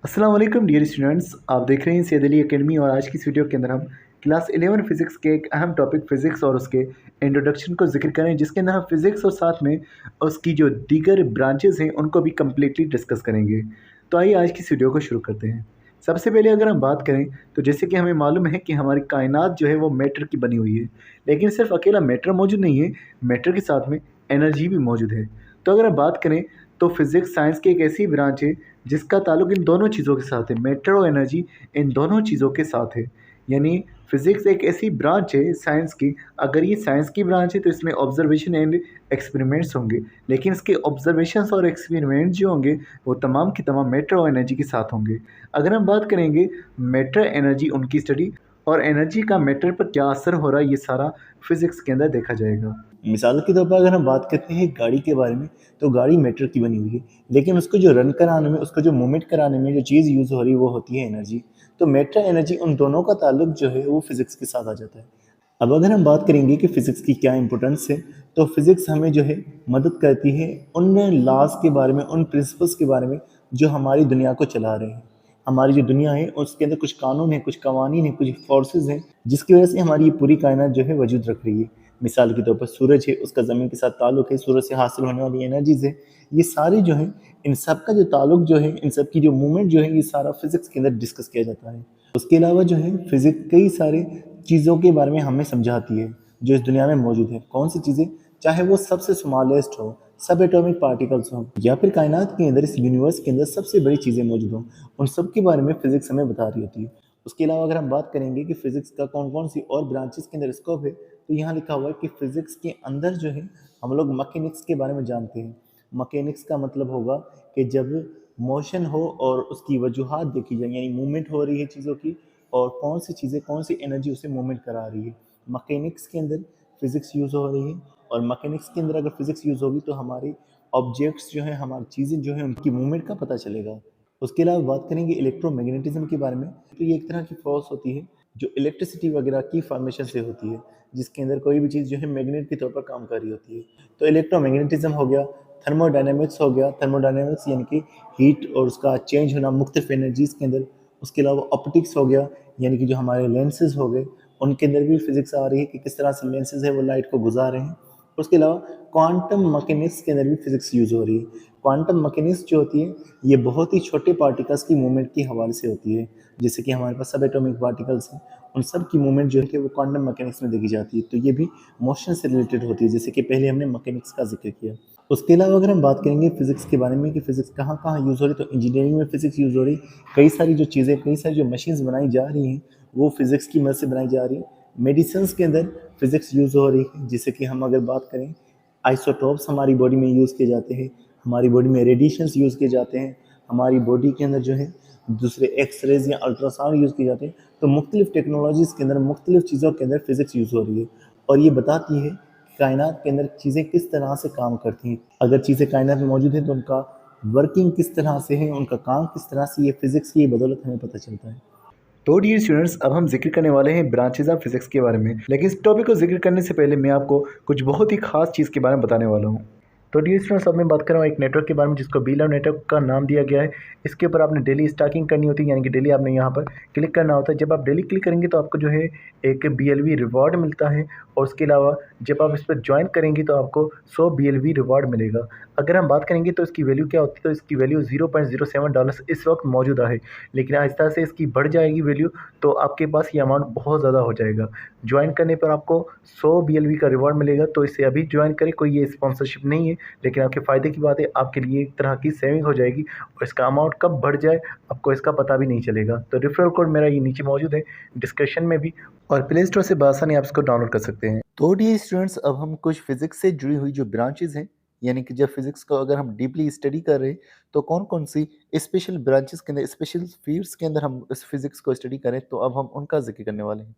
अस्सलाम वालेकुम dear students, आप देख रहे हैं सैयद अली एकेडमी। और आज की इस वीडियो के अंदर हम क्लास 11 फिज़िक्स के एक अहम टॉपिक फ़िज़िक्स और उसके इंट्रोडक्शन को जिक्र करें, जिसके अंदर हम फ़िज़िक्स और साथ में उसकी जो दीगर ब्रांचेस हैं उनको भी कम्प्लीटली डिस्कस करेंगे। तो आइए आज की इस वीडियो को शुरू करते हैं। सबसे पहले अगर हम बात करें तो जैसे कि हमें मालूम है कि हमारी कायनात जो है वो मैटर की बनी हुई है, लेकिन सिर्फ अकेला मैटर मौजूद नहीं है, मैटर के साथ में एनर्जी भी मौजूद है। तो अगर हम बात करें तो फिज़िक्स साइंस की एक ऐसी ब्रांच है जिसका ताल्लुक इन दोनों चीज़ों के साथ है, मैटर और एनर्जी इन दोनों चीज़ों के साथ है। यानी फिज़िक्स एक ऐसी ब्रांच है साइंस की, अगर ये साइंस की ब्रांच है तो इसमें ऑब्जर्वेशन एंड एक्सपेरिमेंट्स होंगे, लेकिन इसके ऑब्जर्वेशंस और एक्सपेरिमेंट्स जो होंगे वो तमाम की तमाम मैटर और एनर्जी के साथ होंगे। अगर हम बात करेंगे मैटर एनर्जी उनकी स्टडी और एनर्जी का मैटर पर क्या असर हो रहा है, ये सारा फिज़िक्स के अंदर देखा जाएगा। मिसाल के तौर पर अगर हम बात करते हैं गाड़ी के बारे में, तो गाड़ी मैटर की बनी हुई है, लेकिन उसको जो रन कराने में, उसको जो मूवमेंट कराने में जो चीज़ यूज़ हो रही है वो होती है एनर्जी। तो मैटर एनर्जी उन दोनों का ताल्लुक जो है वो फिज़िक्स के साथ आ जाता है। अब अगर हम बात करेंगे कि फ़िज़िक्स की क्या इंपॉर्टेंस है, तो फ़िज़िक्स हमें जो है मदद करती है उन लॉज़ के बारे में, उन प्रिंसिपल्स के बारे में जो हमारी दुनिया को चला रहे हैं। हमारी जो दुनिया है उसके अंदर कुछ कानून हैं, कुछ कवानीन हैं, कुछ फोर्सेस हैं, जिसकी वजह से हमारी ये पूरी कायनात जो है वजूद रख रही है। मिसाल के तौर पर सूरज है, उसका ज़मीन के साथ ताल्लुक है, सूरज से हासिल होने वाली एनर्जीज़ है, ये सारे जो हैं, इन सब का जो ताल्लुक जो है, इन सब की जो मूवमेंट जो है, ये सारा फिज़िक्स के अंदर डिस्कस किया जाता है। उसके अलावा जो है फिज़िक्स कई सारे चीज़ों के बारे में हमें समझाती है जो इस दुनिया में मौजूद है। कौन सी चीज़ें, चाहे वो सबसे स्मॉलेस्ट हो, सब एटॉमिक पार्टिकल्स हो, या फिर कायनात के अंदर, इस यूनिवर्स के अंदर सबसे बड़ी चीज़ें मौजूद हों, उन सब के बारे में फिज़िक्स हमें बता रही होती है। उसके अलावा अगर हम बात करेंगे कि फ़िज़िक्स का कौन कौन सी और ब्रांचेस के अंदर स्कोप है, तो यहाँ लिखा हुआ है कि फ़िज़िक्स के अंदर जो है हम लोग मैकेनिक्स के बारे में जानते हैं। मैकेनिक्स का मतलब होगा कि जब मोशन हो और उसकी वजूहात देखी जाए, यानी मूवमेंट हो रही है चीज़ों की, और कौन सी चीज़ें, कौन सी एनर्जी उसे मूवमेंट करा रही है। मैकेनिक्स के अंदर फिज़िक्स यूज़ हो रही है, और मैकेनिक्स के अंदर अगर फिज़िक्स यूज़ होगी तो हमारे ऑब्जेक्ट्स जो हैं, हमारी चीज़ें जो हैं, उनकी मूवमेंट का पता चलेगा। उसके अलावा बात करेंगे इलेक्ट्रोमैग्नेटिज्म के बारे में, तो ये एक तरह की फोर्स होती है जो इलेक्ट्रिसिटी वगैरह की फॉर्मेशन से होती है, जिसके अंदर कोई भी चीज़ जो है मैग्नेट के तौर पर काम कर रही होती है। तो इलेक्ट्रोमैग्नेटिज्म हो गया, थर्मोडायनेमिक्स हो गया, थर्मोडायनेमिक्स यानी कि हीट और उसका चेंज होना मुख्तलिफ एनर्जीज़ के अंदर। उसके अलावा ऑप्टिक्स हो गया, यानी कि जो हमारे लेंसेज हो गए, उनके अंदर भी फिज़िक्स आ रही है कि किस तरह से लेंसेज है वो लाइट को गुजार रहे हैं। उसके अलावा क्वांटम मैकेनिक्स के अंदर भी फिज़िक्स यूज़ हो रही है। क्वांटम मैकेनिक्स जो होती है, ये बहुत ही छोटे पार्टिकल्स की मूवमेंट के हवाले से होती है। जैसे कि हमारे पास सब एटॉमिक पार्टिकल्स हैं, उन सब की मूवमेंट जो है वो क्वांटम मैकेनिक्स में देखी जाती है। तो ये भी मोशन से रिलेटेड होती है, जैसे कि पहले हमने मैकेनिक्स का ज़िक्र किया। उसके अलावा अगर हम बात करेंगे फिज़िक्स के बारे में कि फ़िज़िक्स कहाँ-कहाँ यूज़ हो रही है, तो इंजीनियरिंग में फ़िज़िक्स यूज़ हो रही है। कई सारी जो चीज़ें, कई सारी जो मशीन्स बनाई जा रही हैं, वो फ़िज़िक्स की मदद से बनाई जा रही हैं। मेडिसिन्स के अंदर फ़िज़िक्स यूज़ हो रही है, जैसे कि हम अगर बात करें, आइसोटोप्स हमारी बॉडी में यूज़ किए जाते हैं, हमारी बॉडी में रेडिएशंस यूज़ किए जाते हैं, हमारी बॉडी के अंदर जो है दूसरे एक्स-रेज़ या अल्ट्रासाउंड यूज़ किए जाते हैं। तो मुख्तलिफ़ टेक्नोलॉजीज़ के अंदर, मुख्तलिफ़ चीज़ों के अंदर फ़िज़िक्स यूज़ हो रही है, और ये बताती है कि कायनात के अंदर चीज़ें किस तरह से काम करती हैं। अगर चीज़ें कायनात में मौजूद हैं तो उनका वर्किंग किस तरह से है, उनका काम किस तरह से, ये फ़िज़िक्स की बदौलत हमें पता चलता है। तो डियर स्टूडेंट्स, अब हम जिक्र करने वाले हैं ब्रांचेज ऑफ फिज़िक्स के बारे में, लेकिन इस टॉपिक को जिक्र करने से पहले मैं आपको कुछ बहुत ही खास चीज़ के बारे में बताने वाला हूँ। तो डियर स्टूडेंट्स, अब मैं बात कर रहा हूँ एक नेटवर्क के बारे में जिसको बीलर नेटवर्क का नाम दिया गया है। इसके ऊपर आपने डेली स्टॉकिंग करनी होती है, यानी कि डेली आपने यहाँ पर क्लिक करना होता है। जब आप डेली क्लिक करेंगे तो आपको जो है एक BLV रिवॉर्ड मिलता है, और उसके अलावा जब आप इस पर ज्वाइन करेंगे तो आपको 100 BLV रिवॉर्ड मिलेगा। अगर हम बात करेंगे तो इसकी वैल्यू क्या होती है, तो इसकी वैल्यू $0.07 इस वक्त मौजूदा है, लेकिन आहिस्ता से इसकी बढ़ जाएगी वैल्यू, तो आपके पास ये अमाउंट बहुत ज़्यादा हो जाएगा। ज्वाइन करने पर आपको 100 BLV का रिवॉर्ड मिलेगा, तो इसे अभी ज्वाइन करें, कोई ये स्पॉन्सरशिप नहीं है, लेकिन आपके फ़ायदे की बात है, आपके लिए एक तरह की सेविंग हो जाएगी, और इसका अमाउंट कब बढ़ जाए आपको इसका पता भी नहीं चलेगा। तो रेफरल कोड मेरा ये नीचे मौजूद है डिस्क्रिप्शन में भी, और प्ले स्टोर से बआसानी आप इसको डाउनलोड कर सकते हैं। तो डियर स्टूडेंट्स, अब हम कुछ फिज़िक्स से जुड़ी हुई जो ब्रांचेज़ हैं, यानी कि जब फिज़िक्स को अगर हम डीपली स्टडी कर रहे हैं तो कौन-कौन सी स्पेशल ब्रांचेस के अंदर, स्पेशल फील्ड्स के अंदर हम इस फिज़िक्स को स्टडी करें, तो अब हम उनका ज़िक्र करने वाले हैं।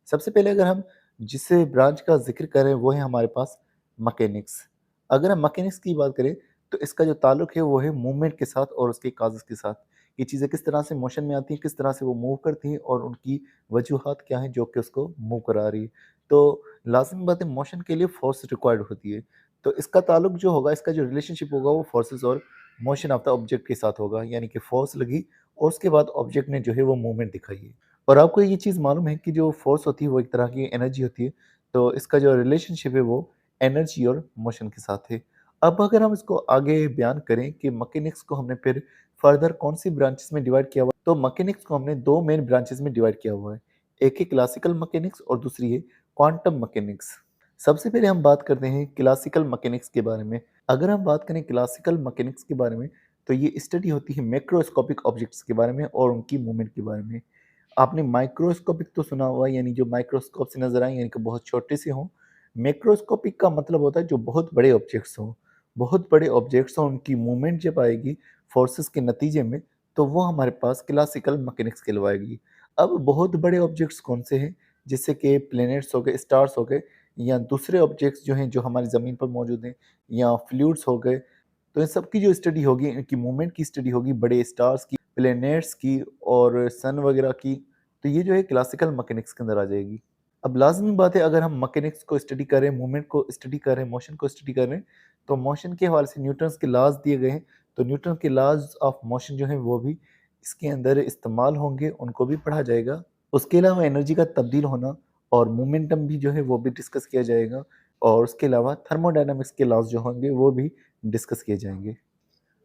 सबसे पहले अगर हम जिस ब्रांच का ज़िक्र करें वो है हमारे पास मैकेनिक्स। अगर हम मैकेनिक्स की बात करें तो इसका जो ताल्लुक है वो है मूवमेंट के साथ और उसके काज़ेज़ के साथ। ये चीज़ें किस तरह से मोशन में आती हैं, किस तरह से वो मूव करती हैं, और उनकी वजूहात क्या हैं जो कि उसको मूव करा रही है। तो लाज़िमी बात है, मोशन के लिए फ़ोर्स रिक्वायर्ड होती है। तो इसका ताल्लुक जो होगा, इसका जो रिलेशनशिप होगा वो फ़ोर्सेस और मोशन ऑफ द ऑब्जेक्ट के साथ होगा, यानी कि फ़ोर्स लगी और उसके बाद ऑब्जेक्ट ने जो है वो मूवमेंट दिखाई है। और आपको ये चीज़ मालूम है कि जो फोर्स होती है वो एक तरह की एनर्जी होती है, तो इसका जो रिलेशनशिप है वो एनर्जी और मोशन के साथ है। अब अगर हम इसको आगे बयान करें कि मैकेनिक्स को हमने फिर फर्दर कौन सी ब्रांचेस में डिवाइड किया हुआ है, तो मैकेनिक्स को हमने 2 मेन ब्रांचेस में डिवाइड किया हुआ है। एक है क्लासिकल मैकेनिक्स और दूसरी है क्वांटम मैकेनिक्स। सबसे पहले हम बात करते हैं क्लासिकल मैकेनिक्स के बारे में। अगर हम बात करें क्लासिकल मैकेनिक्स के बारे में, तो ये स्टडी होती है मैक्रोस्कोपिक ऑब्जेक्ट्स के बारे में और उनकी मूवमेंट के बारे में। आपने माइक्रोस्कोपिक तो सुना होगा, यानी जो माइक्रोस्कोप से नज़र आएँ, यानी कि बहुत छोटे से हों। मैक्रोस्कोपिक का मतलब होता है जो बहुत बड़े ऑब्जेक्ट्स हों। बहुत बड़े ऑब्जेक्ट्स हों, उनकी मूवमेंट जब आएगी फोर्सेस के नतीजे में, तो वो हमारे पास क्लासिकल मैकेनिक्स कहलवाएगी। अब बहुत बड़े ऑब्जेक्ट्स कौन से हैं? जैसे कि प्लैनेट्स हो गए, स्टार्स हो गए, या दूसरे ऑब्जेक्ट्स जो हैं जो हमारी ज़मीन पर मौजूद हैं, या फ्लूइड्स हो गए। तो इन सब की जो स्टडी होगी, इनकी मूवमेंट की स्टडी होगी, बड़े स्टार्स की, प्लैनेट्स की और सन वगैरह की, तो ये जो है क्लासिकल मैकेनिक्स के अंदर आ जाएगी। अब लाज़मी बात है, अगर हम मैकेनिक्स को स्टडी करें, मूवमेंट को स्टडी करें, मोशन को स्टडी करें, तो मोशन के हवाले से न्यूटन्स के लॉज़ दिए गए हैं, तो न्यूटन के लॉज़ ऑफ मोशन जो हैं वो भी इसके अंदर इस्तेमाल होंगे, उनको भी पढ़ा जाएगा। उसके अलावा एनर्जी का तब्दील होना और मोमेंटम भी जो है वो भी डिस्कस किया जाएगा, और उसके अलावा थर्मोडायनामिक्स के लॉज़ जो होंगे वो भी डिस्कस किए जाएँगे।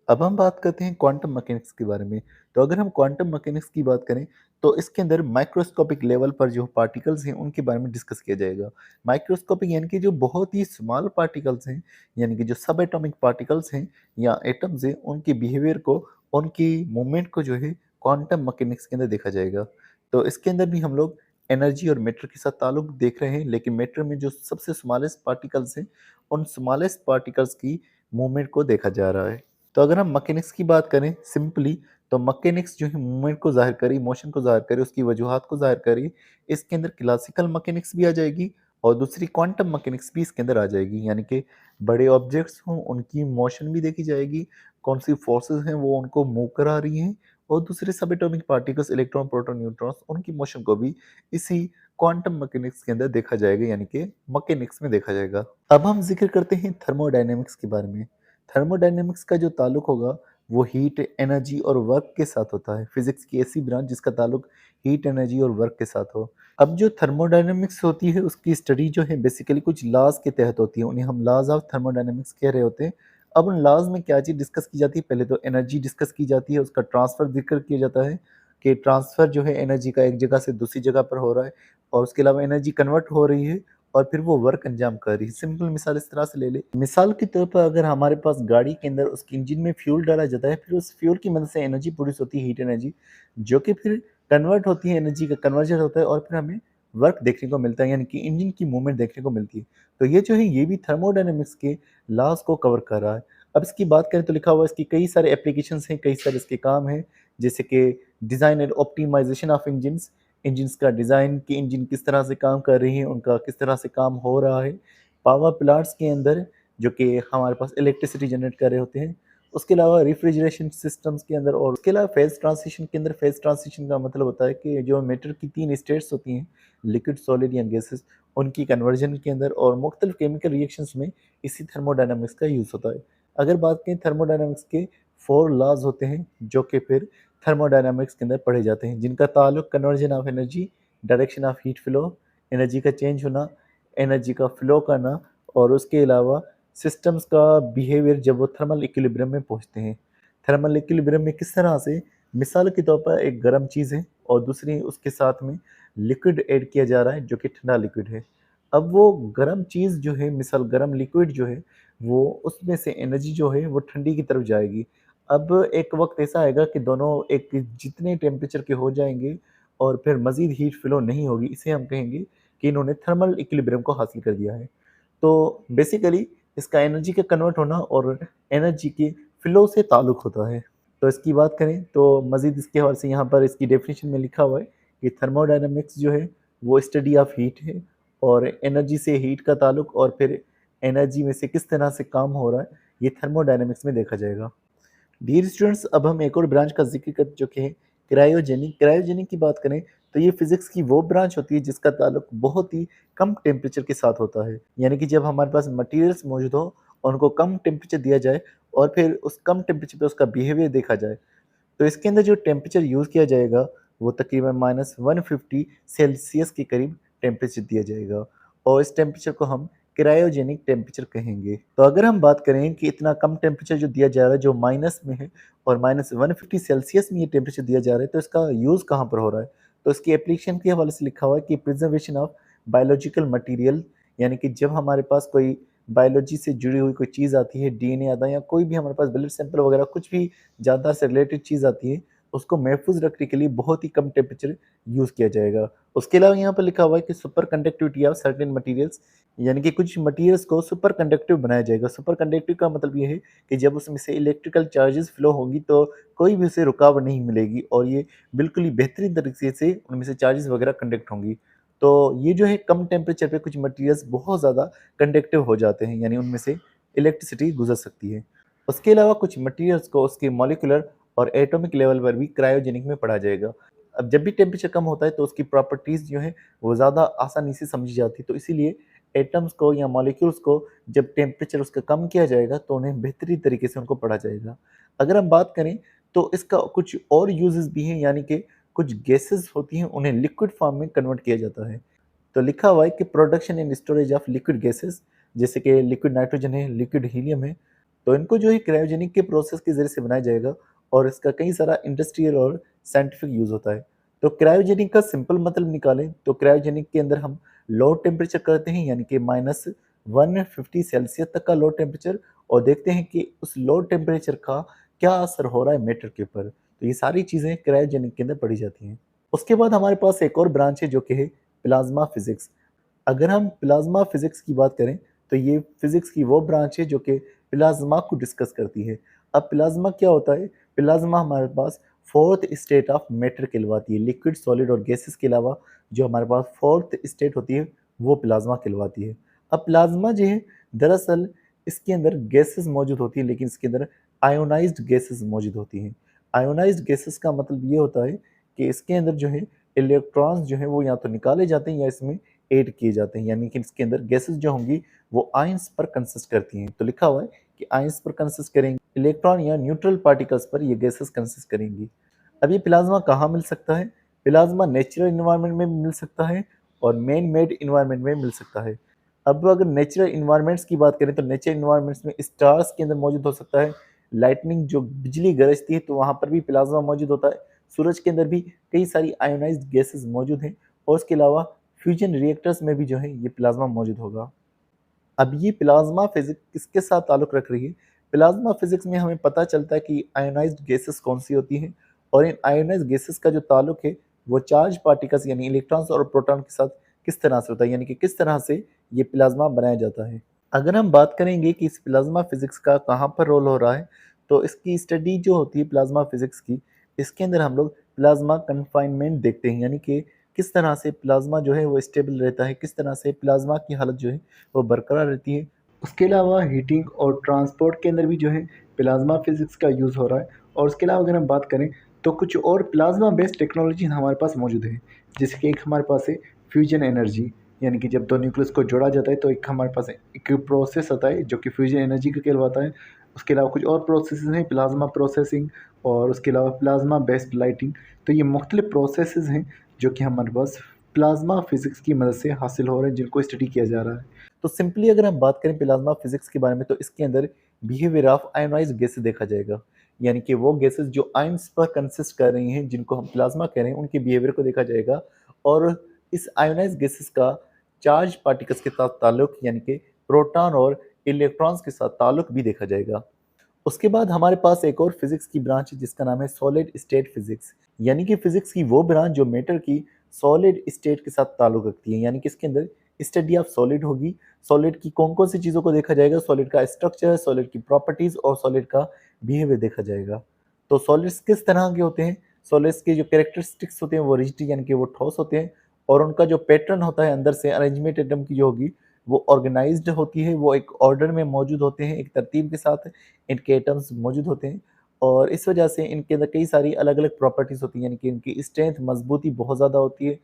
अब हम बात करते हैं क्वांटम मैकेनिक्स के बारे में। तो अगर हम क्वांटम मैकेनिक्स की बात करें, तो इसके अंदर माइक्रोस्कोपिक लेवल पर जो पार्टिकल्स हैं उनके बारे में डिस्कस किया जाएगा। माइक्रोस्कोपिक यानी कि जो बहुत ही स्मॉल पार्टिकल्स हैं, यानी कि जो सब एटॉमिक पार्टिकल्स हैं या एटम्स हैं, उनके बिहेवियर को, उनकी मूवमेंट को जो है क्वांटम मैकेनिक्स के अंदर देखा जाएगा। तो इसके अंदर भी हम लोग एनर्जी और मैटर के साथ ताल्लुक देख रहे हैं, लेकिन मैटर में जो सबसे स्मॉलेस्ट पार्टिकल्स हैं, उन स्मॉलेस्ट पार्टिकल्स की मूवमेंट को देखा जा रहा है। तो अगर हम मैकेनिक्स की बात करें सिंपली, तो मैकेनिक्स जो है मूवमेंट को ज़ाहिर करे, मोशन को ज़ाहिर करे, उसकी वजूहात को ज़ाहिर करे। इसके अंदर क्लासिकल मैकेनिक्स भी आ जाएगी और दूसरी क्वांटम मैकेनिक्स भी इसके अंदर आ जाएगी, यानी कि बड़े ऑब्जेक्ट्स हों, उनकी मोशन भी देखी जाएगी, कौन सी फोर्सेस हैं वो उनको मूव करा रही हैं, और दूसरे सब atomic particles, electron, proton, neutrons, उनकी मोशन को भी इसी क्वांटम मैकेनिक्स के अंदर देखा जाएगा, यानी कि मैकेनिक्स में देखा जाएगा। अब हम जिक्र करते हैं थर्मोडायनेमिक्स के बारे में। थर्मोडायनेमिक्स का जो ताल्लुक होगा वो हीट, एनर्जी और वर्क के साथ होता है। फिजिक्स की ऐसी ब्रांच जिसका ताल्लुक हीट, एनर्जी और वर्क के साथ हो। अब जो थर्मोडायनेमिक्स होती है उसकी स्टडी जो है बेसिकली कुछ लॉज के तहत होती है, उन्हें हम लॉज ऑफ थर्मोडायनेमिक्स कह रहे होते हैं। अब उन लॉज में क्या चीज़ डिस्कस की जाती है? पहले तो एनर्जी डिस्कस की जाती है, उसका ट्रांसफ़र जिक्र किया जाता है कि ट्रांसफ़र जो है एनर्जी का एक जगह से दूसरी जगह पर हो रहा है, और उसके अलावा एनर्जी कन्वर्ट हो रही है और फिर वो वर्क अंजाम कर रही है। सिंपल मिसाल इस तरह से ले लें, मिसाल के तौर पर अगर हमारे पास गाड़ी के अंदर उसके इंजन में फ्यूल डाला जाता है, फिर उस फ्यूल की मदद से एनर्जी प्रोड्यूस होती है, हीट एनर्जी, जो कि फिर कन्वर्ट होती है, एनर्जी का कन्वर्जन होता है और फिर हमें वर्क देखने को मिलता है, यानी कि इंजन की मूवमेंट देखने को मिलती है। तो ये जो है ये भी थर्मोडायनामिक्स के लॉज़ को कवर कर रहा है। अब इसकी बात करें तो लिखा हुआ है इसकी कई सारे एप्लीकेशंस हैं, कई सारे इसके काम हैं, जैसे कि design and optimization of engines, engines का डिज़ाइन, कि इंजन किस तरह से काम कर रही हैं, उनका किस तरह से काम हो रहा है। पावर प्लांट्स के अंदर जो कि हमारे पास इलेक्ट्रिसिटी जनरेट कर रहे होते हैं। उसके अलावा रेफ्रिजरेशन सिस्टम्स के अंदर, और उसके अलावा फेज़ ट्रांज़िशन के अंदर, फेज़ ट्रांज़िशन का मतलब होता है कि जो मैटर की 3 स्टेट्स होती हैं, लिक्विड, सॉलिड या गैसेज़, उनकी कन्वर्जन के अंदर और मुख्तलिफ केमिकल रिएक्शंस में इसी थर्मोडायनामिक्स का यूज़ होता है। अगर बात करें थर्मोडायनामिक्स के 4 लॉज़ होते हैं जो कि फिर थर्मोडायनामिक्स के अंदर पढ़े जाते हैं, जिनका ताल्लुक conversion of energy, direction of heat flow, energy का चेंज होना, एनर्जी का फ्लो करना, और उसके अलावा सिस्टम्स का बिहेवियर जब वो थर्मल इक्विलिब्रियम में पहुँचते हैं। थर्मल इक्विलिब्रियम में किस तरह से, मिसाल के तौर पर एक गर्म चीज़ है और दूसरी उसके साथ में लिक्विड ऐड किया जा रहा है जो कि ठंडा लिक्विड है। अब वो गर्म चीज़ जो है, मिसाल गर्म लिक्विड जो है, वो उसमें से एनर्जी जो है वो ठंडी की तरफ जाएगी। अब एक वक़्त ऐसा आएगा कि दोनों एक जितने टेम्परेचर के हो जाएँगे और फिर मज़ीद हीट फ्लो नहीं होगी, इसे हम कहेंगे कि इन्होंने थर्मल इक्विलिब्रियम को हासिल कर दिया है। तो बेसिकली इसका एनर्जी का कन्वर्ट होना और एनर्जी के फ्लो से ताल्लुक़ होता है। तो इसकी बात करें तो मज़ीद इसके हवाले से यहाँ पर इसकी डेफ़िनेशन में लिखा हुआ है कि थर्मोडायनामिक्स जो है वो स्टडी ऑफ हीट है, और एनर्जी से हीट का ताल्लुक़ और फिर एनर्जी में से किस तरह से काम हो रहा है, ये थर्मोडायनामिक्स में देखा जाएगा। डियर स्टूडेंट्स, अब हम एक और ब्रांच का ज़िक्र कर चुके हैं, क्रायोजेनिक। क्रायोजेनिक की बात करें तो ये फिज़िक्स की वो ब्रांच होती है जिसका ताल्लुक बहुत ही कम टेम्परेचर के साथ होता है। यानी कि जब हमारे पास मटीरियल्स मौजूद हो और उनको कम टेम्परेचर दिया जाए और फिर उस कम टेम्परेचर पे उसका बिहेवियर देखा जाए, तो इसके अंदर जो टेम्परेचर यूज़ किया जाएगा वो तकरीबन -150 सेल्सियस के करीब टेम्परेचर दिया जाएगा और इस टेम्परेचर को हम क्रायोजेनिक टेम्परेचर कहेंगे। तो अगर हम बात करें कि इतना कम टेम्परेचर जो दिया जा रहा है, जो माइनस में है और -150 सेल्सियस में ये टेम्परेचर दिया जा रहा है, तो इसका यूज़ कहाँ पर हो रहा है? तो इसकी एप्लीकेशन के हवाले से लिखा हुआ है कि प्रिजर्वेशन ऑफ बायोलॉजिकल मटीरियल, यानी कि जब हमारे पास कोई बायोलॉजी से जुड़ी हुई कोई चीज़ आती है, डीएनए आता है या कोई भी हमारे पास ब्लड सैंपल वगैरह कुछ भी जानदार से रिलेटेड चीज़ आती है, उसको महफूज़ रखने के लिए बहुत ही कम टेम्परेचर यूज़ किया जाएगा। उसके अलावा यहाँ पर लिखा हुआ है कि super conductivity of certain materials, यानी कि कुछ मटीरियल्स को सुपर कंडक्टिव बनाया जाएगा। सुपर कंडक्टिव का मतलब ये है कि जब उसमें से इलेक्ट्रिकल चार्जेस फ्लो होंगी तो कोई भी उसे रुकावट नहीं मिलेगी और ये बिल्कुल ही बेहतरीन तरीके से उनमें से चार्जेस वगैरह कंडक्ट होंगी। तो ये जो है कम टेम्परेचर पे कुछ मटीरियल्स बहुत ज़्यादा कंडक्टिव हो जाते हैं, यानी उनमें से इलेक्ट्रिसिटी गुजर सकती है। उसके अलावा कुछ मटीरियल्स को उसके मॉलिक्यूलर और एटॉमिक लेवल पर भी क्रायोजेनिक में पढ़ा जाएगा। अब जब भी टेम्परेचर कम होता है तो उसकी प्रॉपर्टीज़ जो है वो ज़्यादा आसानी से समझी जाती है, तो इसीलिए एटम्स को या मॉलिक्यूल्स को जब टेम्परेचर उसका कम किया जाएगा तो उन्हें बेहतरीन तरीके से उनको पढ़ा जाएगा। अगर हम बात करें तो इसका कुछ और यूजेस भी हैं, यानी कि कुछ गैसेस होती हैं उन्हें लिक्विड फॉर्म में कन्वर्ट किया जाता है। तो लिखा हुआ है कि production and storage of liquid gases, जैसे कि लिक्विड नाइट्रोजन है, लिक्विड हीलियम है, तो इनको जो है क्रायोजेनिक के प्रोसेस के ज़रिए से बनाया जाएगा और इसका कई सारा इंडस्ट्रियल और साइंटिफिक यूज़ होता है। तो क्रायोजेनिक का सिंपल मतलब निकालें तो क्रायोजेनिक के अंदर हम लो टेम्परेचर करते हैं, यानी कि -150 सेल्सियस तक का लो टेम्परेचर, और देखते हैं कि उस लो टेम्परेचर का क्या असर हो रहा है मैटर के ऊपर। तो ये सारी चीज़ें क्रायोजेनिक के अंदर पढ़ी जाती हैं। उसके बाद हमारे पास एक और ब्रांच है जो कि है प्लाज्मा फिज़िक्स। अगर हम प्लाज्मा फिज़िक्स की बात करें तो ये फिज़िक्स की वो ब्रांच है जो कि प्लाज्मा को डिस्कस करती है। अब प्लाज्मा क्या होता है? प्लाज्मा हमारे पास फोर्थ स्टेट ऑफ मैटर कहलवाती है। लिक्विड, सॉलिड और गैसेस के अलावा जो हमारे पास फोर्थ स्टेट होती है वो प्लाज्मा कहलवाती है। अब प्लाज्मा जो है दरअसल इसके अंदर गैसेस मौजूद होती है, लेकिन इसके अंदर आयोनाइज्ड गैसेस मौजूद होती हैं। आयोनाइज्ड गैसेस का मतलब ये होता है कि इसके अंदर जो है इलेक्ट्रॉन्स जो हैं वो या तो निकाले जाते हैं या इसमें ऐड किए जाते हैं, यानी कि इसके अंदर गैसेस जो होंगी वो आयंस पर कंसिस्ट करती हैं। तो लिखा हुआ है कि आयंस पर कंसिस्ट करेंगे, इलेक्ट्रॉन या न्यूट्रल पार्टिकल्स पर ये गैसेस कंसिस्ट करेंगी। अब ये प्लाज्मा कहाँ मिल सकता है? प्लाज्मा नेचुरल इन्वायरमेंट में भी मिल सकता है और मैन मेड इन्वायरमेंट में मिल सकता है। अब अगर नेचुरल इन्वायरमेंट्स की बात करें तो नेचुरल इन्वायरमेंट्स में स्टार्स के अंदर मौजूद हो सकता है, लाइटनिंग जो बिजली गरजती है तो वहाँ पर भी प्लाज्मा मौजूद होता है। सूरज के अंदर भी कई सारी आयोनाइज्ड गैसेस मौजूद हैं और उसके अलावा फ्यूजन रिएक्टर्स में भी जो है ये प्लाज्मा मौजूद होगा। अब ये प्लाज्मा फिजिक्स किसके साथ ताल्लुक़ रख रही है? प्लाज्मा फिजिक्स में हमें पता चलता है कि आयोनाइज्ड गैसेस कौन-सी होती हैं और इन आयोनाइज्ड गैसेस का जो ताल्लुक़ है वो चार्ज पार्टिकल्स यानी इलेक्ट्रॉन्स और प्रोटॉन के साथ किस तरह से होता है, यानी कि किस तरह से ये प्लाज्मा बनाया जाता है। अगर हम बात करेंगे कि इस प्लाज्मा फिजिक्स का कहाँ पर रोल हो रहा है, तो इसकी स्टडी जो होती है प्लाज्मा फिजिक्स की, इसके अंदर हम लोग प्लाज्मा कन्फाइनमेंट देखते हैं, यानी कि किस तरह से प्लाज्मा जो है वो स्टेबल रहता है, किस तरह से प्लाज्मा की हालत जो है वो बरकरार रहती है। उसके अलावा हीटिंग और ट्रांसपोर्ट के अंदर भी जो है प्लाज्मा फिजिक्स का यूज़ हो रहा है। और उसके अलावा अगर हम बात करें तो कुछ और प्लाज्मा बेस्ड टेक्नोलॉजी हमारे पास मौजूद है, जैसे कि एक हमारे पास है फ्यूजन एनर्जी, यानी कि जब दो न्यूक्लियस को जोड़ा जाता है तो एक हमारे पास एक प्रोसेस आता है जो कि फ्यूजन एनर्जी का कहलवाता है। उसके अलावा कुछ और प्रोसेसेस हैं, प्लाज्मा प्रोसेसिंग और उसके अलावा प्लाज्मा बेस्ड लाइटिंग। तो ये मुख्तलिफ प्रोसेसेस हैं जो कि हमारे पास प्लाज्मा फिजिक्स की मदद से हासिल हो रहे हैं, जिनको स्टडी किया जा रहा है। तो सिंपली अगर हम बात करें प्लाज्मा फिजिक्स के बारे में तो इसके अंदर बिहेवियर ऑफ आयोनाइज्ड गैसेस देखा जाएगा, यानी कि वो गैसेस जो आयंस पर कंसिस्ट कर रही हैं जिनको हम प्लाज्मा कह रहे हैं उनके बिहेवियर को देखा जाएगा और इस आयोनाइज्ड गैसेस का चार्ज पार्टिकल्स के साथ ताल्लुक, यानी कि प्रोटॉन और इलेक्ट्रॉन्स के साथ ताल्लुक भी देखा जाएगा। उसके बाद हमारे पास एक और फिजिक्स की ब्रांच है जिसका नाम है सॉलिड स्टेट फिजिक्स, यानी कि फिजिक्स की वो ब्रांच जो मैटर की सॉलिड स्टेट के साथ ताल्लुक रखती है, यानी कि इसके अंदर स्टडी ऑफ सॉलिड होगी। सॉलिड की कौन कौन सी चीज़ों को देखा जाएगा? सॉलिड का स्ट्रक्चर, सॉलिड की प्रॉपर्टीज़ और सॉलिड का बिहेवियर देखा जाएगा। तो सॉलिड्स किस तरह के होते हैं? सॉलिड्स के जो कैरेक्टरिस्टिक्स होते हैं वो रिजिड यानी कि वो ठोस होते हैं और उनका जो पैटर्न होता है अंदर से अरेंजमेंट एटम की जो होगी वो ऑर्गेनाइज्ड होती है, वो एक ऑर्डर में मौजूद होते हैं, एक तरतीब के साथ इनके एटम्स मौजूद होते हैं और इस वजह से इनके अंदर कई सारी अलग-अलग प्रॉपर्टीज़ होती हैं, यानी कि इनकी स्ट्रेंथ, मजबूती बहुत ज़्यादा होती है।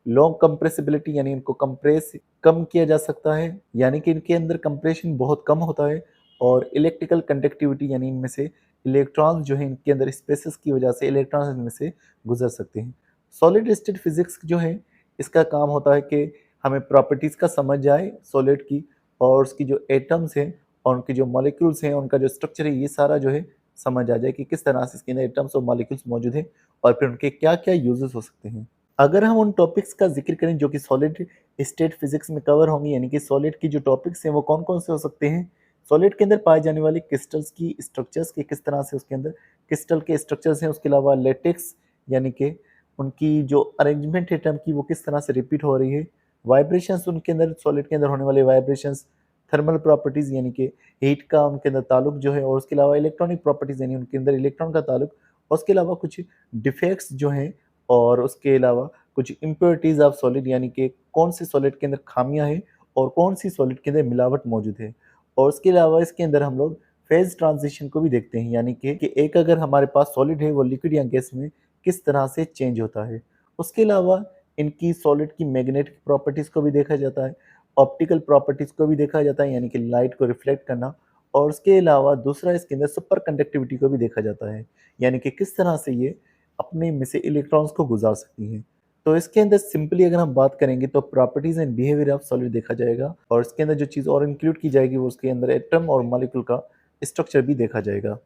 लॉन्ग कंप्रेसिबिलिटी यानी इनको कंप्रेस कम किया जा सकता है, यानी कि इनके अंदर कंप्रेशन बहुत कम होता है और इलेक्ट्रिकल कंडक्टिविटी यानी इनमें से इलेक्ट्रॉन्स जो है इनके अंदर स्पेसेस की वजह से इलेक्ट्रॉन्स इनमें से गुजर सकते हैं। सॉलिड स्टेट फिजिक्स जो है इसका काम होता है कि हमें प्रॉपर्टीज़ का समझ आए सॉलिड की, और उसकी जो एटम्स हैं और उनके जो मॉलिक्यूल्स हैं उनका जो स्ट्रक्चर है ये सारा जो है समझ आ जाए कि किस तरह से इसके अंदर एटम्स और मॉलिक्यूल्स मौजूद हैं और फिर उनके क्या-क्या यूजेस हो सकते हैं। अगर हम उन टॉपिक्स का ज़िक्र करें जो कि सॉलिड स्टेट फिजिक्स में कवर होंगे, यानी कि सॉलिड की जो टॉपिक्स हैं वो कौन-कौन से हो सकते हैं। सॉलिड के अंदर पाए जाने वाले क्रिस्टल्स की स्ट्रक्चर्स के किस तरह से उसके अंदर क्रिस्टल के स्ट्रक्चर्स हैं, उसके अलावा लेटेक्स यानी कि उनकी जो अरेंजमेंट है एटम की वो किस तरह से रिपीट हो रही है। वाइब्रेशंस उनके अंदर सॉलिड के अंदर होने वाले वाइब्रेशंस, थर्मल प्रॉपर्टीज़ यानी कि हीट का उनके अंदर ताल्लुक जो है, और उसके अलावा इलेक्ट्रॉनिक प्रॉपर्टीज़ यानी उनके अंदर इलेक्ट्रॉन का ताल्लुक, और उसके अलावा कुछ डिफेक्ट्स जो हैं, और उसके अलावा कुछ इम्प्योरिटीज़ ऑफ सॉलिड यानी कि कौन से सॉलिड के अंदर खामियां हैं और कौन सी सॉलिड के अंदर मिलावट मौजूद है। और उसके अलावा इसके अंदर हम लोग फेज ट्रांजिशन को भी देखते हैं, यानी कि एक अगर हमारे पास सॉलिड है वो लिक्विड या गैस में किस तरह से चेंज होता है। उसके अलावा इनकी सॉलिड की मैग्नेटिक प्रॉपर्टीज़ को भी देखा जाता है, ऑप्टिकल प्रॉपर्टीज़ को भी देखा जाता है यानी कि लाइट को रिफ्लेक्ट करना, और उसके अलावा दूसरा इसके अंदर सुपर कंडक्टिविटी को भी देखा जाता है, यानी कि किस तरह से ये अपने में से इलेक्ट्रॉन्स को गुजार सकती हैं। तो इसके अंदर सिंपली अगर हम बात करेंगे तो properties and behaviour of solid देखा जाएगा, और इसके अंदर जो चीज़ और इंक्लूड की जाएगी वो उसके अंदर एटम और मॉलिक्यूल का स्ट्रक्चर भी देखा जाएगा।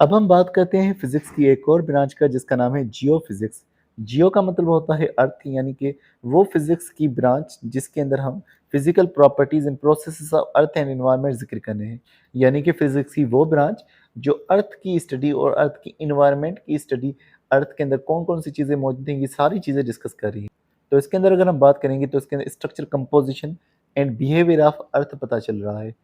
अब हम बात करते हैं फिजिक्स की एक और ब्रांच का जिसका नाम है जियो फिजिक्स। जियो का मतलब होता है अर्थ, यानी कि वो फिजिक्स की ब्रांच जिसके अंदर हम physical properties and processes of earth and environment जिक्र करने हैं, यानी कि फिजिक्स की वो ब्रांच जो अर्थ की स्टडी और अर्थ की इन्वायरमेंट की स्टडी, अर्थ के अंदर कौन कौन सी चीज़ें मौजूद हैं ये सारी चीज़ें डिस्कस कर रही है। तो इसके अंदर अगर हम बात करेंगे तो इसके अंदर structure, composition and behaviour of earth पता चल रहा है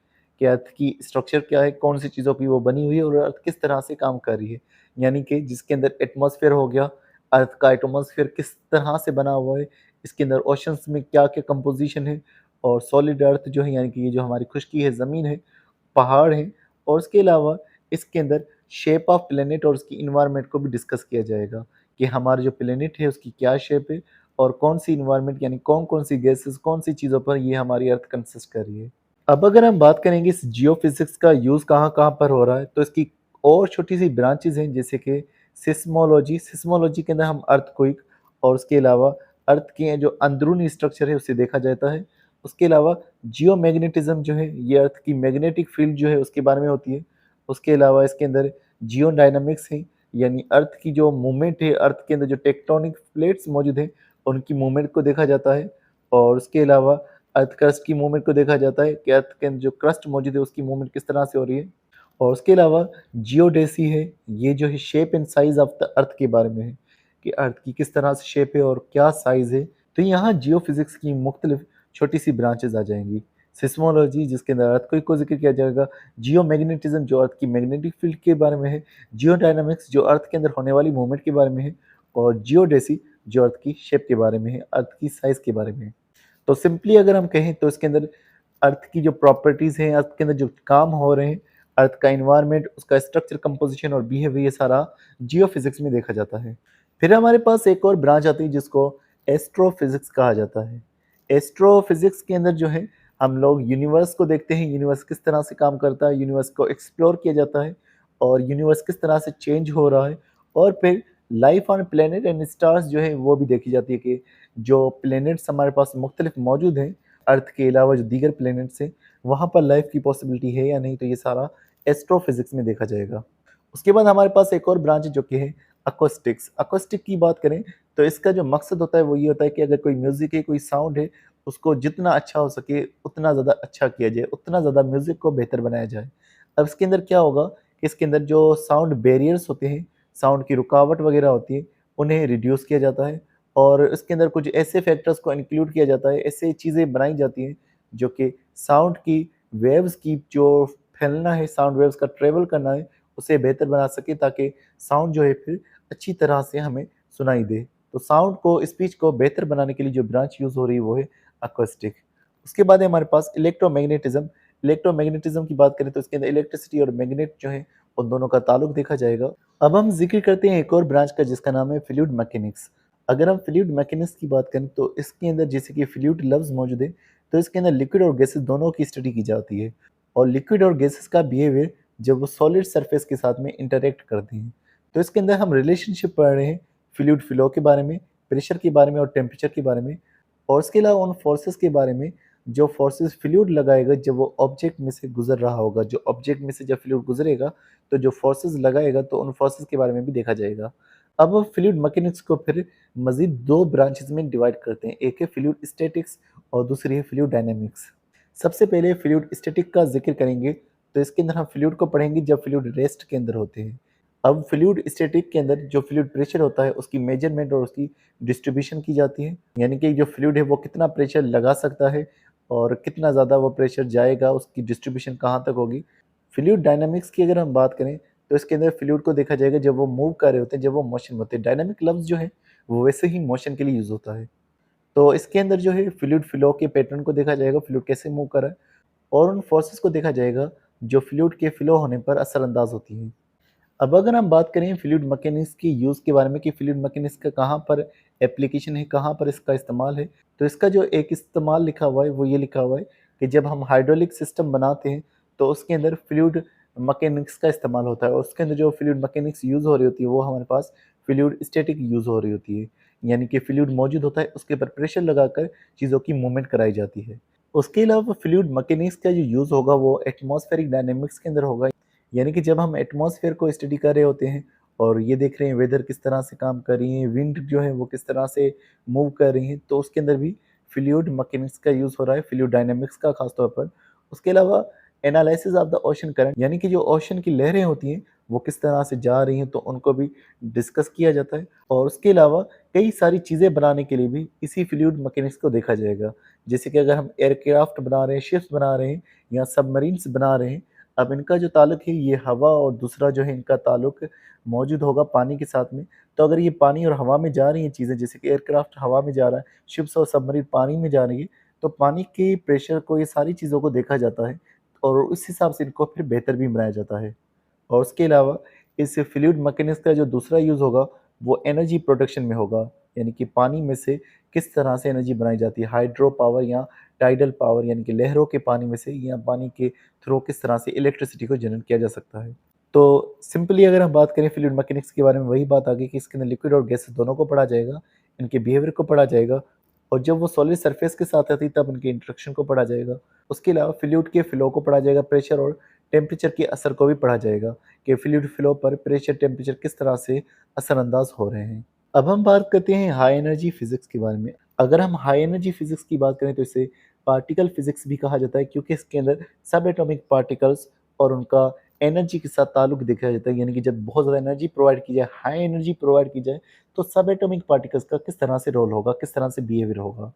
कि अर्थ की स्ट्रक्चर क्या है, कौन सी चीज़ों की वो बनी हुई है और अर्थ किस तरह से काम कर रही है। यानी कि जिसके अंदर एटमॉस्फेयर हो गया, अर्थ का एटमॉस्फेयर किस तरह से बना हुआ है, इसके अंदर ओशंस में क्या-क्या कंपोजिशन है, और सॉलिड अर्थ जो है यानी कि ये जो हमारी खुश्की है, ज़मीन है, पहाड़ हैं, और उसके अलावा इसके अंदर शेप ऑफ प्लेनेट और उसकी इन्वायरमेंट को भी डिस्कस किया जाएगा कि हमारा जो प्लेनेट है उसकी क्या शेप है और कौन सी इन्वायरमेंट यानी कौन-कौन सी गैसेस, कौन सी चीज़ों पर ये हमारी अर्थ कंसिस्ट कर रही है। अब अगर हम बात करेंगे इस जियोफिज़िक्स का यूज़ कहाँ-कहाँ पर हो रहा है, तो इसकी और छोटी-सी ब्रांचेज़ हैं जैसे कि सिस्मोलॉजी। सिस्मोलॉजी के अंदर हम अर्थक्वेक और उसके अलावा अर्थ के जो अंदरूनी स्ट्रक्चर है उसे देखा जाता है। उसके अलावा जियोमैग्नेटिज़्म जो है ये अर्थ की मैग्नेटिक फील्ड जो है उसके बारे में होती है। उसके अलावा इसके अंदर जियोडायनामिक्स है, यानी अर्थ की जो मूवमेंट है, अर्थ के अंदर जो टेक्टोनिक प्लेट्स मौजूद हैं उनकी मूवमेंट को देखा जाता है। और उसके अलावा अर्थ क्रस्ट की मूवमेंट को देखा जाता है कि अर्थ के अंदर जो क्रस्ट मौजूद है उसकी मूवमेंट किस तरह से हो रही है। और उसके अलावा जियोडेसी है, ये जो है shape and size of the earth के बारे में है कि अर्थ की किस तरह से शेप है और क्या साइज़ है। तो यहाँ जियोफिज़िक्स की मुख्तलिफ छोटी-सी ब्रांचेज़ आ जाएँगी। सिस्मोलॉजी जिसके अंदर अर्थक्वेक को ज़िक्र किया जाएगा, जियोमैग्नेटिज़्म जो अर्थ की मैग्नेटिक फील्ड के बारे में है, जियोडायनामिक्स जो अर्थ के अंदर होने वाली मूवमेंट के बारे में है, और जियोडेसी जो अर्थ की शेप के बारे में है, अर्थ की साइज़ के बारे में है। तो सिंपली अगर हम कहें तो इसके अंदर अर्थ की जो प्रॉपर्टीज़ हैं, अर्थ के अंदर जो काम हो रहे हैं, अर्थ का एनवायरनमेंट, उसका स्ट्रक्चर, कंपोज़िशन और बिहेवियर, ये सारा जियोफिज़िक्स में देखा जाता है। फिर हमारे पास एक और ब्रांच आती है जिसको एस्ट्रोफिज़िक्स कहा जाता है। एस्ट्रोफिज़िक्स के अंदर जो है हम लोग यूनिवर्स को देखते हैं, यूनिवर्स किस तरह से काम करता है, यूनिवर्स को एक्सप्लोर किया जाता है और यूनिवर्स किस तरह से चेंज हो रहा है, और फिर life on planet and stars जो है वो भी देखी जाती है कि जो प्लैनेट्स हमारे पास मुख्तलिफ मौजूद हैं, अर्थ के अलावा जो दीगर प्लैनेट्स हैं, वहाँ पर लाइफ की पॉसिबिलिटी है या नहीं, तो ये सारा एस्ट्रोफिज़िक्स में देखा जाएगा। उसके बाद हमारे पास एक और ब्रांच है जो कि है अकोस्टिक्स। अकोस्टिक की बात करें तो इसका जो मकसद होता है वो ये होता है कि अगर कोई म्यूज़िक है, कोई साउंड है, उसको जितना अच्छा हो सके उतना ज़्यादा अच्छा किया जाए, उतना ज़्यादा म्यूज़िक को बेहतर बनाया जाए। अब इसके अंदर क्या होगा कि इसके अंदर जो साउंड बैरियर्स होते हैं, साउंड की रुकावट वगैरह होती है, उन्हें रिड्यूस किया जाता है, और इसके अंदर कुछ ऐसे फैक्टर्स को इंक्लूड किया जाता है, ऐसे चीज़ें बनाई जाती हैं जो कि साउंड की वेव्स की जो फैलना है, साउंड वेव्स का ट्रैवल करना है, उसे बेहतर बना सके ताकि साउंड जो है फिर अच्छी तरह से हमें सुनाई दे। तो साउंड को, स्पीच को बेहतर बनाने के लिए जो ब्रांच यूज़ हो रही है वो है अकॉस्टिक। उसके बाद है हमारे पास इलेक्ट्रोमैग्नेटिज़्म। इलेक्ट्रोमैग्नेटिज़्म की बात करें तो इसके अंदर इलेक्ट्रिसिटी और मैग्नेट जो है उन दोनों का ताल्लुक देखा जाएगा। अब हम ज़िक्र करते हैं एक और ब्रांच का जिसका नाम है फ्लूइड मैकेनिक्स। अगर हम फ्लूइड मैकेनिक्स की बात करें तो इसके अंदर जैसे कि फ्लूइड लफ्ज़ मौजूद है, तो इसके अंदर लिक्विड और गैसेस दोनों की स्टडी की जाती है, और लिक्विड और गैसेस का बिहेवियर जब वो सॉलिड सरफेस के साथ में इंटरेक्ट करते हैं। तो इसके अंदर हम रिलेशनशिप पढ़ रहे हैं फ्लूइड फ्लो के बारे में, प्रेशर के बारे में और टेम्परेचर के बारे में, और इसके अलावा उन फोर्सेस के बारे में जो फोर्सेस फ्लूइड लगाएगा जब वो ऑब्जेक्ट में से गुजर रहा होगा। जो ऑब्जेक्ट में से जब फ्लूइड गुजरेगा तो जो फोर्सेस लगाएगा तो उन फोर्सेस के बारे में भी देखा जाएगा। अब फ्लूइड मैकेनिक्स को फिर मज़ीद 2 ब्रांचेस में डिवाइड करते हैं। एक है फ्लूइड स्टैटिक्स और दूसरी है फ्लूइड डायनामिक्स। सबसे पहले फ्लूइड स्टैटिक का ज़िक्र करेंगे, तो इसके अंदर हम फ्लूइड को पढ़ेंगे जब फ्लूइड रेस्ट के अंदर होते हैं। अब फ्लूइड स्टैटिक के अंदर जो फ्लूइड प्रेशर होता है उसकी मेजरमेंट और उसकी डिस्ट्रीब्यूशन की जाती है, यानी कि जो फ्लूइड है वो कितना प्रेशर लगा सकता है और कितना ज़्यादा वो प्रेशर जाएगा, उसकी डिस्ट्रीब्यूशन कहाँ तक होगी। फ्लूइड डायनामिक्स की अगर हम बात करें तो इसके अंदर फ्लूइड को देखा जाएगा जब वो मूव कर रहे होते हैं, जब वो मोशन में होते हैं। डायनामिक लफ्ज़ जो है वो वैसे ही मोशन के लिए यूज़ होता है। तो इसके अंदर जो है फ्लूइड फ्लो के पैटर्न को देखा जाएगा, फ्लूइड कैसे मूव कर रहा है, और उन फोर्सेस को देखा जाएगा जो फ्लूइड के फ्लो होने पर असरअंदाज होती हैं। अब अगर हम बात करें फ्लूइड मैकेनिक्स की यूज़ के बारे में कि फ्लूइड मैकेनिक्स का कहाँ पर एप्लीकेशन है, कहाँ पर इसका इस्तेमाल है, तो इसका जो एक इस्तेमाल लिखा हुआ है वो ये लिखा हुआ है कि जब हम हाइड्रोलिक सिस्टम बनाते हैं तो उसके अंदर फ्लूइड मैकेनिक्स का इस्तेमाल होता है, और उसके अंदर जो फ्लूइड मैकेनिक्स यूज़ हो रही होती है वो हमारे पास फ्लूइड स्टैटिक यूज़ हो रही होती है, यानी कि फ्लूइड मौजूद होता है, उसके ऊपर प्रेशर लगाकर चीज़ों की मूवमेंट कराई जाती है। उसके अलावा फ्लूइड मैकेनिक्स का जो यूज़ होगा वो एटमॉस्फेरिक डायनामिक्स के अंदर होगा, यानी कि जब हम एटमॉस्फेयर को स्टडी कर रहे होते हैं और ये देख रहे हैं वेदर किस तरह से काम कर रही है, विंड जो है वो किस तरह से मूव कर रही है, तो उसके अंदर भी फ्लूइड मैकेनिक्स का यूज़ हो रहा है, फ्लूइड डायनामिक्स का खास तौर पर। उसके अलावा analysis of the ocean current, यानी कि जो ओशन की लहरें होती हैं वो किस तरह से जा रही हैं तो उनको भी डिस्कस किया जाता है। और उसके अलावा कई सारी चीज़ें बनाने के लिए भी इसी फ्लूइड मैकेनिक्स को देखा जाएगा। जैसे कि अगर हम एयरक्राफ्ट बना रहे हैं, शिप्स बना रहे हैं या सबमरीन्स बना रहे हैं, अब इनका जो ताल्लुक है ये हवा और दूसरा जो है इनका ताल्लुक मौजूद होगा पानी के साथ में। तो अगर ये पानी और हवा में जा रही हैं चीज़ें, जैसे कि एयरक्राफ्ट हवा में जा रहा है, शिप्स और सबमरीन पानी में जा रही है, तो पानी के प्रेशर को, ये सारी चीज़ों को देखा जाता है और उस हिसाब से इनको फिर बेहतर भी बनाया जाता है। और उसके अलावा इस फ्लूइड मैकेनिक्स का जो दूसरा यूज़ होगा वो एनर्जी प्रोडक्शन में होगा, यानी कि पानी में से किस तरह से एनर्जी बनाई जाती है, हाइड्रो पावर या टाइडल पावर, यानी कि लहरों के पानी में से या पानी के थ्रू किस तरह से इलेक्ट्रिसिटी को जनरेट किया जा सकता है। तो सिंपली अगर हम बात करें फ्लूइड मैकेनिक्स के बारे में, वही बात आ गई कि इसके अंदर लिक्विड और गैसेस दोनों को पढ़ा जाएगा, इनके बिहेवियर को पढ़ा जाएगा, और जब वो सॉलिड सरफेस के साथ आती है तब इनके इंटरेक्शन को पढ़ा जाएगा। उसके अलावा फ्लूइड के फ्लो को पढ़ा जाएगा, प्रेशर और टेम्परेचर के असर को भी पढ़ा जाएगा कि फ्लूइड फ्लो पर प्रेशर, टेम्परेचर किस तरह से असरअंदाज हो रहे हैं। अब हम बात करते हैं हाई एनर्जी फिजिक्स के बारे में। अगर हम हाई एनर्जी फिजिक्स की बात करें तो इसे पार्टिकल फिजिक्स भी कहा जाता है, क्योंकि इसके अंदर सब एटॉमिक पार्टिकल्स और उनका एनर्जी के साथ ताल्लुक देखा जाता है, यानी कि जब बहुत ज़्यादा एनर्जी प्रोवाइड की जाए, हाई एनर्जी प्रोवाइड की जाए, तो सब एटॉमिक पार्टिकल्स का किस तरह से रोल होगा, किस तरह से बिहेवियर होगा।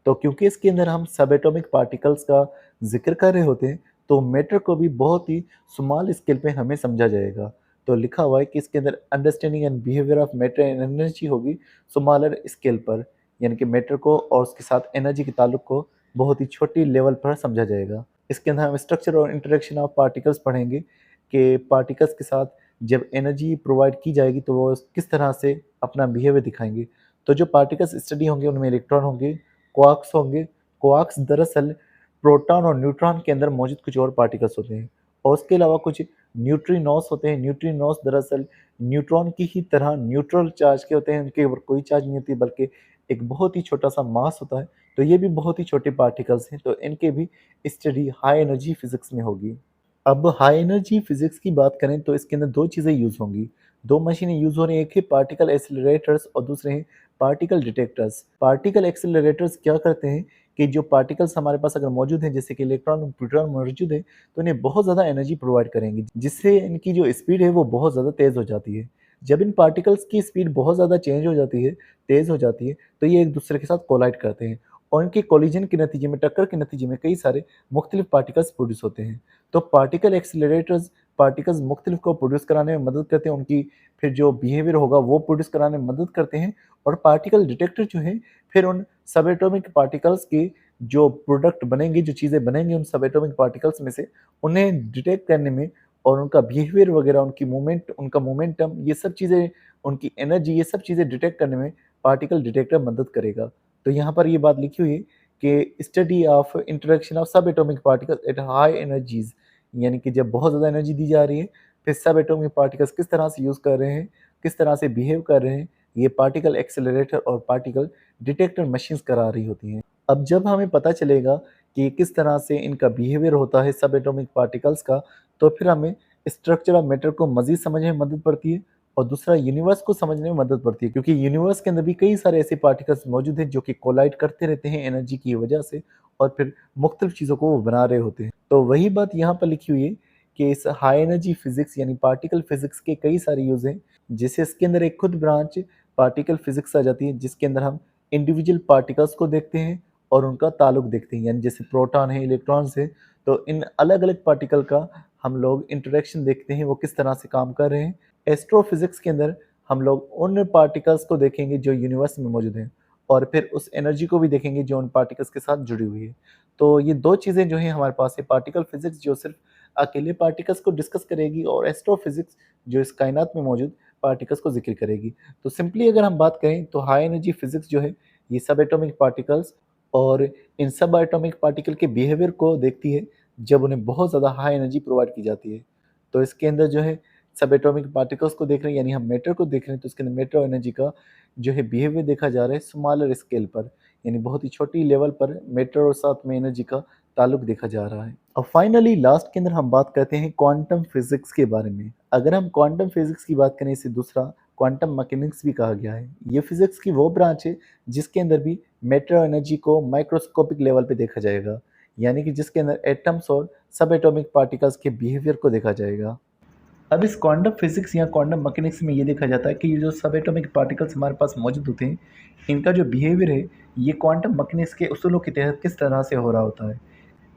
तो क्योंकि इसके अंदर हम सब एटॉमिक पार्टिकल्स का ज़िक्र कर रहे होते हैं, तो मैटर को भी बहुत ही स्मॉल स्केल पे हमें समझा जाएगा। तो लिखा हुआ है कि इसके अंदर understanding and behaviour of matter and energy होगी स्मॉलर स्केल पर, यानी कि मैटर को और उसके साथ एनर्जी के ताल्लुक को बहुत ही छोटी लेवल पर समझा जाएगा। इसके अंदर हम स्ट्रक्चर और इंटरेक्शन ऑफ पार्टिकल्स पढ़ेंगे कि पार्टिकल्स के साथ जब एनर्जी प्रोवाइड की जाएगी तो वो किस तरह से अपना बिहेवियर दिखाएंगे। तो जो पार्टिकल्स स्टडी होंगे उनमें इलेक्ट्रॉन होंगे, क्वार्क्स होंगे। क्वार्क्स दरअसल प्रोटॉन और न्यूट्रॉन के अंदर मौजूद कुछ और पार्टिकल्स होते हैं, और उसके अलावा कुछ न्यूट्रिनोस होते हैं। न्यूट्रिनोस दरअसल न्यूट्रॉन की ही तरह न्यूट्रल चार्ज के होते हैं, उनके ऊपर कोई चार्ज नहीं होती बल्कि एक बहुत ही छोटा सा मास होता है। तो ये भी बहुत ही छोटे पार्टिकल्स हैं, तो इनके भी स्टडी हाई एनर्जी फिजिक्स में होगी। अब हाई एनर्जी फिजिक्स की बात करें तो इसके अंदर 2 चीज़ें यूज़ होंगी, 2 मशीनें यूज़ हो रही हैं, एक है पार्टिकल एक्सेलरेटर्स और दूसरे हैं पार्टिकल डिटेक्टर्स। पार्टिकल एक्सेलरेटर्स क्या करते हैं कि जो पार्टिकल्स हमारे पास अगर मौजूद हैं, जैसे कि इलेक्ट्रॉन और प्रोटॉन मौजूद हैं, तो इन्हें बहुत ज़्यादा एनर्जी प्रोवाइड करेंगे, जिससे इनकी जो स्पीड है वो बहुत ज़्यादा तेज़ हो जाती है। जब इन पार्टिकल्स की स्पीड बहुत ज़्यादा चेंज हो जाती है, तेज़ हो जाती है, तो ये एक-दूसरे के साथ कोलाइड करते हैं, और इनके कोलिजन के नतीजे में, टक्कर के नतीजे में कई सारे मुख्तलिफ पार्टिकल्स प्रोड्यूस होते हैं। तो पार्टिकल एक्सेलरेटर्स पार्टिकल्स मुख्तलिफ को प्रोड्यूस कराने में मदद करते हैं, उनकी फिर जो बिहेवियर होगा वो प्रोड्यूस कराने में मदद करते हैं, और पार्टिकल डिटेक्टर जो है फिर उन सब एटॉमिक पार्टिकल्स के जो प्रोडक्ट बनेंगे, जो चीज़ें बनेंगी उन सब एटॉमिक पार्टिकल्स में से, उन्हें डिटेक्ट करने में और उनका बिहेवियर वगैरह, उनकी मूवमेंट, उनका मोमेंटम, ये सब चीज़ें, उनकी एनर्जी, ये सब चीज़ें डिटेक्ट करने में पार्टिकल डिटेक्टर मदद करेगा। तो यहाँ पर ये बात लिखी हुई है कि स्टडी ऑफ इंटरेक्शन ऑफ सब atomic particles at high energies, यानी कि जब बहुत ज़्यादा एनर्जी दी जा रही है, फिर सब एटॉमिक पार्टिकल्स किस तरह से यूज़ कर रहे हैं, किस तरह से बिहेव कर रहे हैं, ये पार्टिकल एक्सेलरेटर और पार्टिकल डिटेक्टर मशीन्स करा रही होती हैं। अब जब हमें पता चलेगा कि किस तरह से इनका बिहेवियर होता है सब एटॉमिक पार्टिकल्स का, तो फिर हमें स्ट्रक्चर ऑफ मैटर को मज़ीद समझने में मदद पड़ती है और दूसरा यूनिवर्स को समझने में मदद पड़ती है, क्योंकि यूनिवर्स के अंदर भी कई सारे ऐसे पार्टिकल्स मौजूद हैं जो कि कोलाइड करते रहते हैं एनर्जी की वजह से और फिर मुख्तलिफ चीज़ों को वो बना रहे होते हैं। तो वही बात यहाँ पर लिखी हुई है कि इस हाई एनर्जी फिजिक्स यानी पार्टिकल फिजिक्स के कई सारे यूज़ हैं, जैसे इसके अंदर एक खुद ब्रांच पार्टिकल फिजिक्स आ जाती है, जिसके अंदर हम इंडिविजुअल पार्टिकल्स को देखते हैं और उनका ताल्लुक देखते हैं, यानी जैसे प्रोटॉन है, इलेक्ट्रॉन्स है, तो इन अलग अलग पार्टिकल का हम लोग इंटरेक्शन देखते हैं, वो किस तरह से काम कर रहे हैं। एस्ट्रोफिजिक्स के अंदर हम लोग उन पार्टिकल्स को देखेंगे जो यूनिवर्स में मौजूद हैं और फिर उस एनर्जी को भी देखेंगे जो उन पार्टिकल्स के साथ जुड़ी हुई है। तो ये दो चीज़ें जो हैं हमारे पास है, पार्टिकल फिजिक्स जो सिर्फ अकेले पार्टिकल्स को डिस्कस करेगी और एस्ट्रोफिजिक्स जो इस कायनात में मौजूद पार्टिकल्स को जिक्र करेगी। तो सिंपली अगर हम बात करें तो हाई एनर्जी फिजिक्स जो है ये सब एटॉमिक पार्टिकल्स और इन सब एटॉमिक पार्टिकल के बिहेवियर को देखती है जब उन्हें बहुत ज़्यादा हाई एनर्जी प्रोवाइड की जाती है। तो इसके अंदर जो है सब एटॉमिक पार्टिकल्स को देख रहे हैं, यानी हम मैटर को देख रहे हैं, तो इसके अंदर मैटर और एनर्जी का जो है बिहेवियर देखा जा रहा है स्मॉलर स्केल पर, यानी बहुत ही छोटी लेवल पर मैटर और साथ में एनर्जी का ताल्लुक देखा जा रहा है। और फाइनली लास्ट के अंदर हम बात करते हैं क्वांटम फिजिक्स के बारे में। अगर हम क्वांटम फिजिक्स की बात करें, इसे दूसरा क्वांटम मैकेनिक्स भी कहा गया है। ये फिजिक्स की वो ब्रांच है जिसके अंदर भी मैटर और एनर्जी को माइक्रोस्कोपिक लेवल पे देखा जाएगा, यानी कि जिसके अंदर एटम्स और सब एटॉमिक पार्टिकल्स के बिहेवियर को देखा जाएगा। अब इस क्वांटम फिजिक्स या क्वांटम मैकेनिक्स में ये देखा जाता है कि ये जो सब एटॉमिक पार्टिकल्स हमारे पास मौजूद होते हैं, इनका जो बिहेवियर है ये क्वांटम मैकेनिक्स के उसूलों के तहत किस तरह से हो रहा होता है।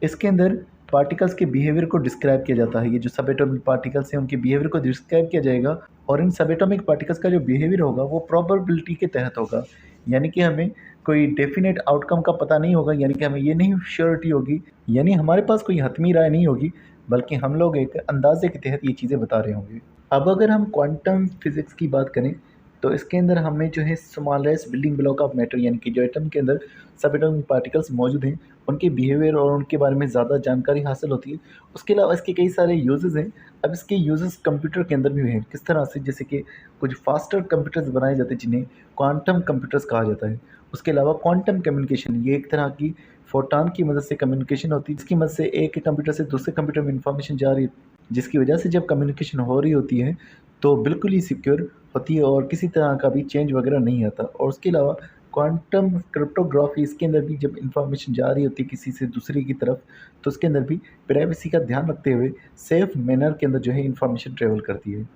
इसके अंदर पार्टिकल्स के बिहेवियर को डिस्क्राइब किया जाता है। ये जो सब एटॉमिक पार्टिकल्स हैं उनके बिहेवियर को डिस्क्राइब किया जाएगा और इन सब एटॉमिक पार्टिकल्स का जो बिहेवियर होगा वो प्रोबेबिलिटी के तहत होगा, यानी कि हमें कोई डेफिनेट आउटकम का पता नहीं होगा, यानी कि हमें ये नहीं श्योरिटी होगी, यानी हमारे पास कोई हतमी राय नहीं होगी, बल्कि हम लोग एक अंदाजे के तहत ये चीज़ें बता रहे होंगे। अब अगर हम क्वांटम फिजिक्स की बात करें तो इसके अंदर हमें जो है smallest building block of matter, यानी कि जो एटम के अंदर सब एटॉमिक पार्टिकल्स मौजूद हैं उनके बिहेवियर और उनके बारे में ज़्यादा जानकारी हासिल होती है। उसके अलावा इसके कई सारे यूजेस हैं। अब इसके यूजेस कंप्यूटर के अंदर भी हैं, किस तरह से, जैसे कि कुछ फास्टर कंप्यूटर्स बनाए जाते हैं जिन्हें क्वांटम कंप्यूटर्स कहा जाता है। उसके अलावा क्वांटम कम्युनिकेशन, ये एक तरह की फोटॉन की मदद से कम्युनिकेशन होती है, जिसकी मदद से एक कंप्यूटर से दूसरे कंप्यूटर में इंफॉर्मेशन जा रही है, जिसकी वजह से जब कम्युनिकेशन हो रही होती है तो बिल्कुल ही सिक्योर होती है और किसी तरह का भी चेंज वगैरह नहीं आता। और उसके अलावा क्वांटम क्रिप्टोग्राफी, इसके अंदर भी जब इंफॉर्मेशन जा रही होती है किसी से दूसरे की तरफ, तो उसके अंदर भी प्राइवेसी का ध्यान रखते हुए सेफ मैनर के अंदर जो है इंफॉर्मेशन ट्रेवल करती है।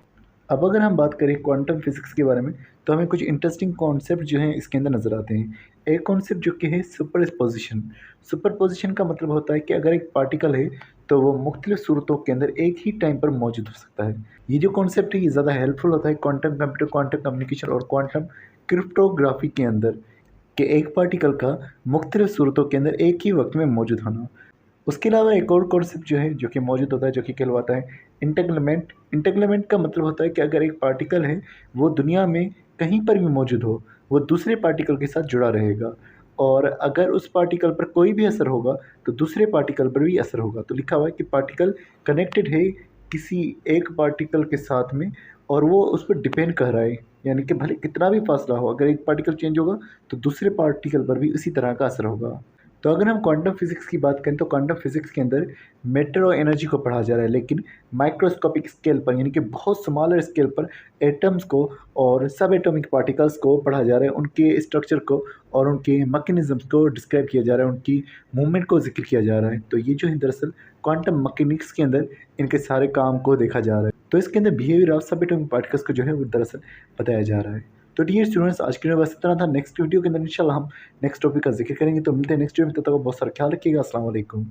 अब अगर हम बात करें क्वांटम फिजिक्स के बारे में तो हमें कुछ इंटरेस्टिंग कॉन्सेप्ट जो हैं इसके अंदर नज़र आते हैं। एक कॉन्सेप्ट जो कि है सुपरपोजिशन। सुपरपोजिशन का मतलब होता है कि अगर एक पार्टिकल है तो वो मुख्तलिफ सूरतों के अंदर एक ही टाइम पर मौजूद हो सकता है। ये जो कॉन्सेप्ट है ये ज़्यादा हेल्पफुल होता है क्वांटम कंप्यूटर, क्वांटम कम्युनिकेशन और क्वांटम क्रिप्टोग्राफी के अंदर, कि एक पार्टिकल का मुख्तलिफ सूरतों के अंदर एक ही वक्त में मौजूद होना। उसके अलावा एक और कॉन्सेप्ट जो है जो कि मौजूद होता है जो कि कहलवाता है इंटेगलमेंट। इंटेगलमेंट का मतलब होता है कि अगर एक पार्टिकल है वो दुनिया में कहीं पर भी मौजूद हो, वो दूसरे पार्टिकल के साथ जुड़ा रहेगा और अगर उस पार्टिकल पर कोई भी असर होगा तो दूसरे पार्टिकल पर भी असर होगा। तो लिखा हुआ है कि पार्टिकल कनेक्टेड है किसी एक पार्टिकल के साथ में और वो उस पर डिपेंड कर रहा है, यानी कि भले कितना भी फासला हो, अगर एक पार्टिकल चेंज होगा तो दूसरे पार्टिकल पर भी उसी तरह का असर होगा। तो अगर हम क्वांटम फिजिक्स की बात करें तो क्वांटम फिजिक्स के अंदर मैटर और एनर्जी को पढ़ा जा रहा है, लेकिन माइक्रोस्कोपिक स्केल पर, यानी कि बहुत स्मॉलर स्केल पर एटम्स को और सब एटॉमिक पार्टिकल्स को पढ़ा जा रहा है, उनके स्ट्रक्चर को और उनके मैकेनिज्म्स को डिस्क्राइब किया जा रहा है, उनकी मूवमेंट को जिक्र किया जा रहा है। तो ये जो है दरअसल क्वांटम मैकेनिक्स के अंदर इनके सारे काम को देखा जा रहा है। तो इसके अंदर बिहेवियर ऑफ सब एटॉमिक पार्टिकल्स को जो है वो दरअसल बताया जा रहा है। तो डियर स्टूडेंट्स, आज के लिए बस इतना था। नेक्स्ट वीडियो के अंदर इंशाल्लाह हम नेक्स्ट टॉपिक का जिक्र करेंगे। तो मिलते हैं नेक्स्ट वीडियो में, तब तक बहुत सारा ख्याल रखिएगा। अस्सलाम वालेकुम।